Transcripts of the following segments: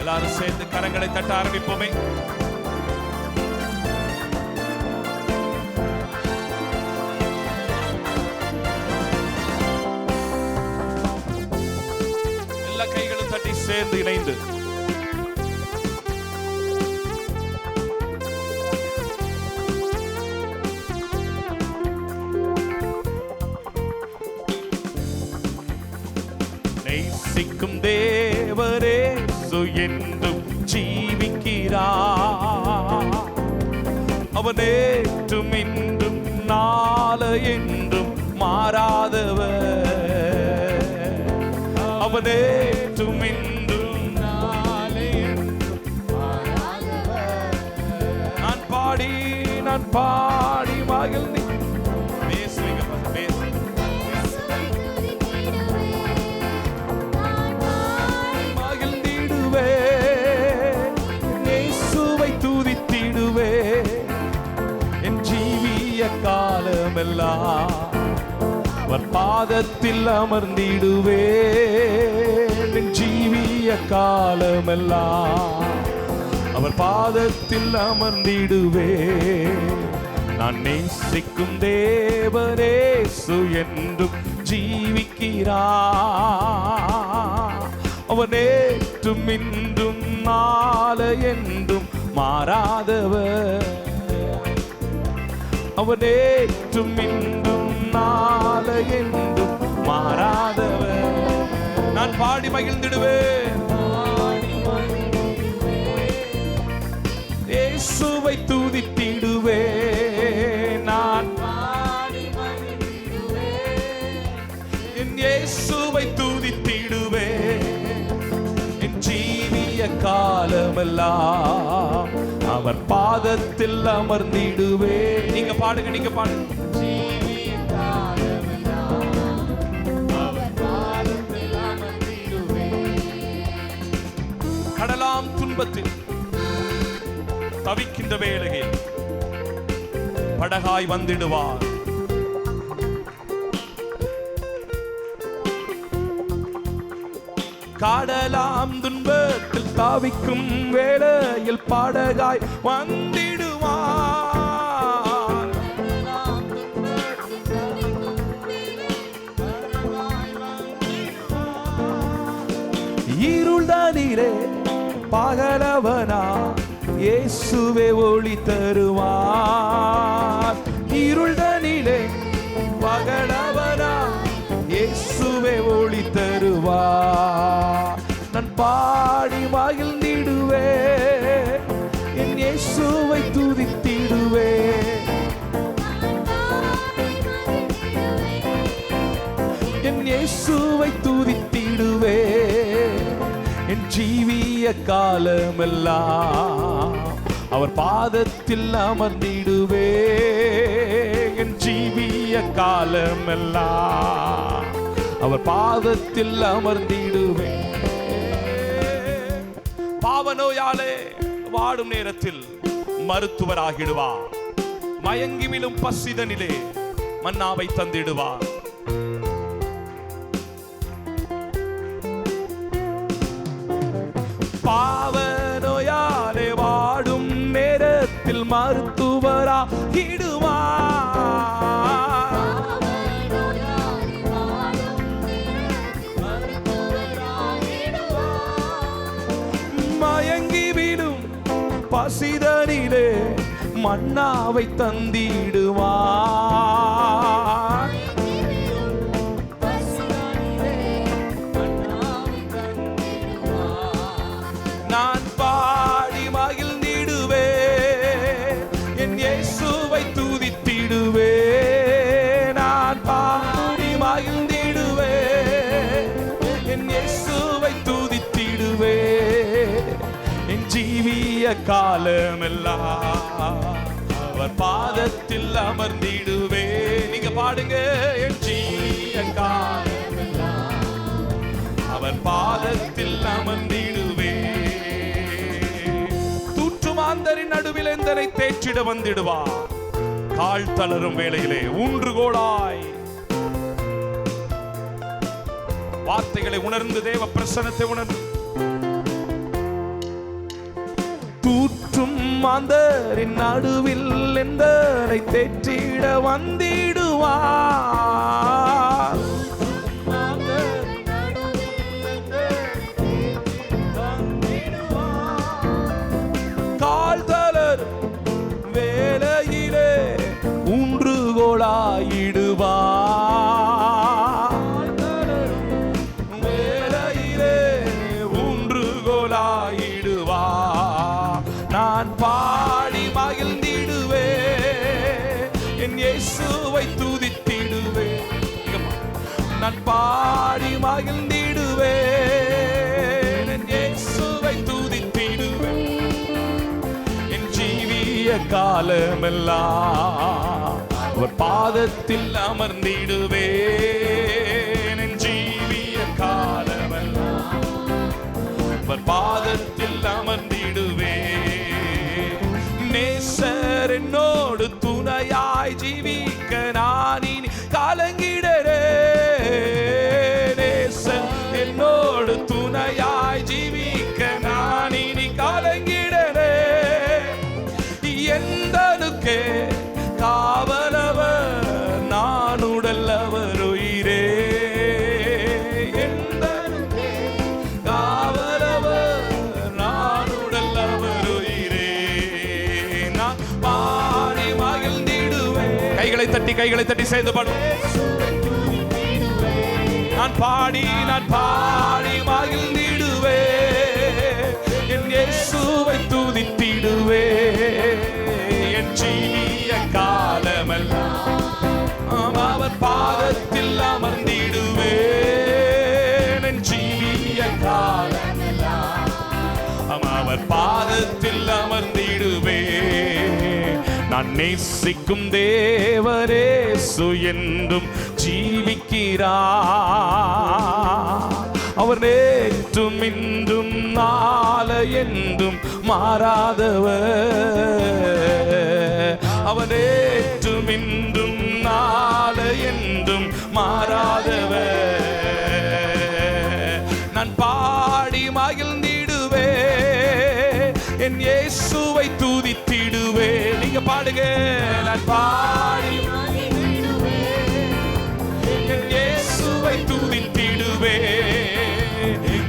எல்லாரும் சேர்ந்து கரங்களை தட்ட ஆரம்பிப்போமே. எல்லா கைகளும் தட்டி சேர்ந்து இணைந்து நேசிக்கும் தேவரே என்றும் ஜீவிக்கிறார். அவர் நேற்றும் இன்றும் நாளை என்றும் மாறாதவர். அவர் நேற்றும் இன்றும் நாளை என்றும் மாறாதவர். நான் பாடி மகிழ்ந்து காலமெல்லாம் அவர் பாதத்தில் அமர்ந்திடுவேன். ஜீவிய காலமெல்லாம் அவர் பாதத்தில் அமர்ந்திடுவேன். நான் நேசிக்கும் தேவரேசு என்றும் ஜீவிக்கிறார். அவர் நேற்றும் இன்றும் நாளை என்றும் மாறாதவர். அவர் நேற்றும் இன்றும் நாளை என்றும் மாறாதவர். நான் பாடி மகிழ்ந்திடுவேன். இயேசுவை துதித்திடுவேன். நான் பாடி மகிழ்ந்திடுவேன். என் இயேசுவை துதித்திடுவேன். என் ஜீவிய காலமெல்லாம் அவர் பாதத்தில் அமர்ந்திடுவேன். நீங்க பாடுங்க, நீங்க பாடுங்க. கடலாம் துன்பத்தில் தவிக்கின்ற வேளையில் படகாய் வந்திடுவார். கடலாம் துன்பத்தில் தாவிக்கும் வேளையில் படகாய் வந்திடுவார். இருள்தனிலே பகலவனா இயேசுவே ஒளி தருவார். இருள்தனிலே பகலவனா இயேசுவே ஒளி தருவார். நான் பாடி மகிழ்ந்திடுவேன். என் இயேசுவை துதித்திடுவேன். என் இயேசுவை துதித்திடுவேன். என் ஜீவிய காலமெல்லாம் அவர் பாதத்தில் அமர்ந்திடுவேன். என் ஜீவிய காலமெல்லாம் அவர் பாதத்தில் அமர்ந்திடுவேன். பாவநோயாலே வாடும் நேரத்தில் மருத்துவராகிடுவார். மயங்கி விழும் பசிதனிலே மன்னாவை தந்திடுவார். பாவநோயாலே வாடும் நேரத்தில் மருத்துவராகிடுவார். பசிதனிலே மன்னாவை தந்திடுவார். நான் பாடி மகிழ்ந்திடுவேன். என் இயேசுவை துதித்திடுவேன். நான் பாடி மகிழ்ந்திடுவேன். என் இயேசுவை துதித்திடுவேன். என் ஜீவிய காலமெல்லாம் அவர் பாதத்தில் அமர்ந்திடுவேன். நீங்க பாடுங்க. என் ஜீவிய காலமெல்லாம் அவர் பாதத்தில் அமர்ந்திடுவேன். தூற்றுமாந்தரின் நடுவில் எந்தனை தேற்றிட வந்திடுவார். கால் தளரும் வேளையிலே ஊன்றுகோலாய் வார்த்தைகளை உணர்ந்து தேவ பிரசன்னத்தை உணர்ந்து மாந்தரின் நடுவில் எந்தனை தேற்றிட வந்திடுவார். கால் தளர் வேலையிலே ஊன்றுகோலாயிடுவார். வேலையிலே ஊன்றுகோலாயிடுவார். நான் பாடி மகிழ்ந்திடுவே, என் இயேசுவை துதித்திடுவே. நான் பாடி மகிழ்ந்திடுவே, என் இயேசுவை துதித்திடுவே. என் ஜீவிய காலமெல்லாம் அவர் பாதத்தில் அமர்ந்திடுவே. என் ஜீவிய காலமெல்லாம் அவர் பாதத்தில் அமர்ந்திடுவே. நேசர் என்னோடு துணையாய் ஜீவிக்க நான் இனி கலங்கிடரே. நேசர் என்னோடு துணையாய் ஜீவிக்க நான் இனி கலங்கிடரே. எந்தனுக்கே காவலவர் நான் உடல் அவர் உயிரே. எந்தனுக்கே காவலவர் நான் உடல் அவர் உயிரே. நான் பாடி மகிழ்ந்திடுவேன். கைகளை தட்டி சேர்ந்து பாடுவோம். நான் பாடி மகிழ்ந்திடுவே, என் இயேசுவை துதித்திடுவே. என் ஜீவிய காலமெல்லாம் அவர் பாதத்தில் அமர்ந்திடுவே. என் ஜீவிய காலமெல்லாம் அவர் பாதத்தில் அமர்ந்திடுவே. நான் நேசிக்கும் தேவரேசு என்றும் ஜீவிக்கிறார். அவர் நேற்றும் இன்றும் நாளை என்றும் மாறாதவர். அவர் நேற்றும் இன்றும் நாளை என்றும் மாறாதவர். நான் பாடி மகிழ்ந்திடுவே, என் இயேசுவை துதித்திடுவே. நீங்க பாடுங்க. நான் பாடி மகிழ்ந்திடுவே, என் இயேசுவை துதித்திடுவே.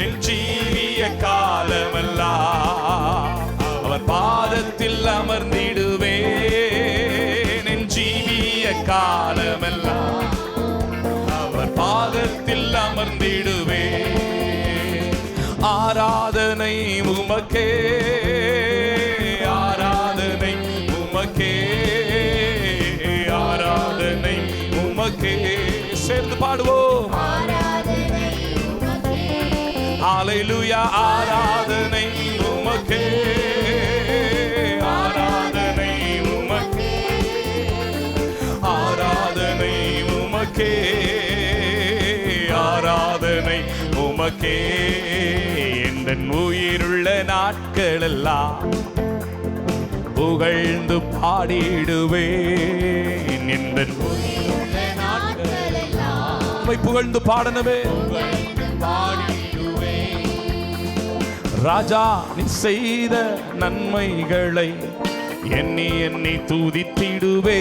என் ஜீவிய காலமெல்லாம் அவர் பாதத்தில் அமர்ந்திடுவே. என் ஜீவிய காலமெல்லாம் அவர் பாதத்தில் அமர்ந்திடுவே. ஆராதனை உமக்கே, ஆராதனை உமக்கே, ஆராதனை உமக்கே. சேர்ந்து பாடுவோம். ஹல்லேலூயா. ஆராதனை உமக்கே, ஆராதனை உமக்கே, ஆராதனை உமக்கே, ஆராதனை உமக்கே. என் உயிருள்ள நாட்களெல்லாம் புகழ்ந்து பாடிடுவேன். என் உயிருள்ள நாட்களெல்லாம் உம்மை புகழ்ந்து பாடனவே. ராஜா நீ செய்த நன்மைகளை எண்ணி எண்ணி துதித்திடுவே.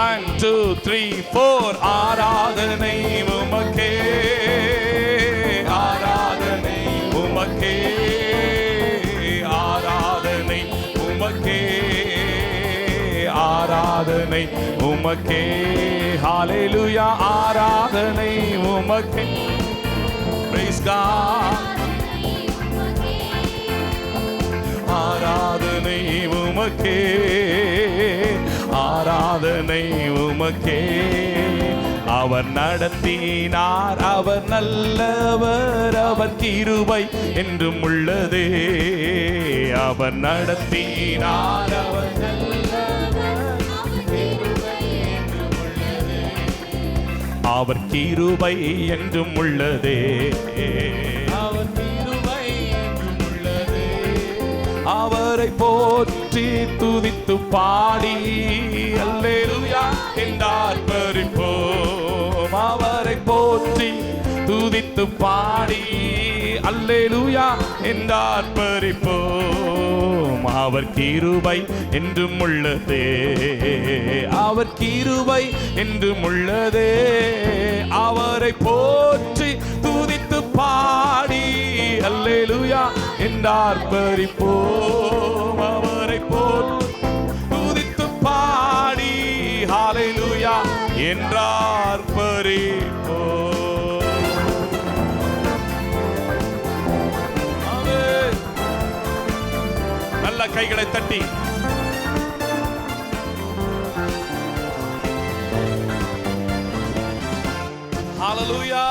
1 2 3 4 ஆராதனை உமக்கே, ஆராதனை உமக்கே, ஆராதனை உமக்கே, ஆராதனை உமக்கே. ஹல்லேலூயா. ஆராதனை உமக்கே. Praise God. ஆராதனை உமக்கே, ஆராதனை உமக்கே. அவர் நடத்தினார், அவர் நல்லவர், அவர் கிருபை என்றும் உள்ளதே. அவர் நடத்தினார், அவர் அவர் கிருபை என்றும் உள்ளதே. அவர் கிருபை என்றும் உள்ளதே. அவரை போற்றி துதித்து பாடி அல்லேலூயா என்றார்ப்பரிப்போம். அவரை போற்றி துதித்து பாடி அல்லேலூயா என்று ஆர்ப்பரிப்போம். அவர் கிருபை என்றும் உள்ளதே, அவர் கிருபை என்றும் உள்ளதே. அவரை போற்றி துதித்து பாடி அல்லேலூயா என்று ஆர்ப்பரிப்போம். அவரை போற்றி துதித்து பாடி ஹalleluya என்று ஆர்ப்பரிப்போம். நல்ல கைகளை தட்டி ஹalleluya.